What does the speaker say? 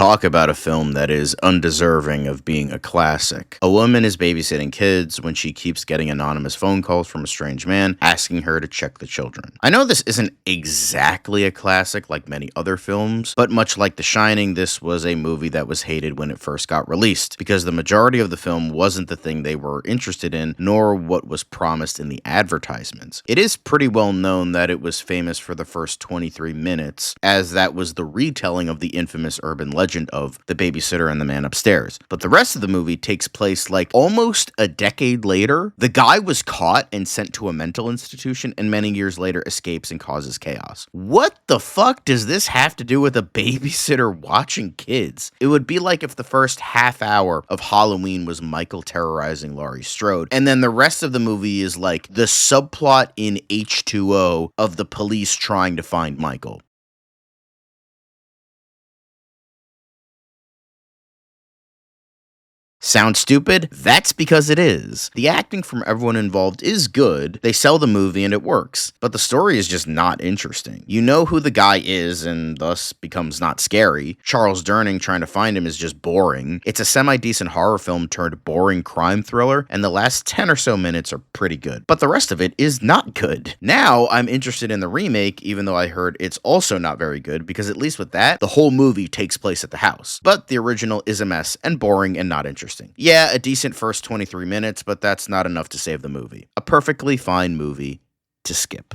Talk about a film that is undeserving of being a classic. A woman is babysitting kids when she keeps getting anonymous phone calls from a strange man asking her to check the children. I know this isn't exactly a classic like many other films, but much like The Shining, this was a movie that was hated when it first got released, because the majority of the film wasn't the thing they were interested in, nor what was promised in the advertisements. It is pretty well known that it was famous for the first 23 minutes, as that was the retelling of the infamous urban legend of the babysitter and the man upstairs. But the rest of the movie takes place like almost a decade later. The guy was caught and sent to a mental institution, and many years later escapes and causes chaos. What the fuck does this have to do with a babysitter watching kids? It would be like if the first half hour of Halloween was Michael terrorizing Laurie Strode, and then the rest of the movie is like the subplot in H2O of the police trying to find Michael. Sound stupid? That's because it is. The acting from everyone involved is good, they sell the movie and it works, but the story is just not interesting. You know who the guy is and thus becomes not scary. Charles Durning trying to find him is just boring. It's a semi-decent horror film turned boring crime thriller, and the last 10 or so minutes are pretty good, but the rest of it is not good. Now I'm interested in the remake, even though I heard it's also not very good, because at least with that, the whole movie takes place at the house. But the original is a mess and boring and not interesting. Yeah, a decent first 23 minutes, but that's not enough to save the movie. A perfectly fine movie to skip.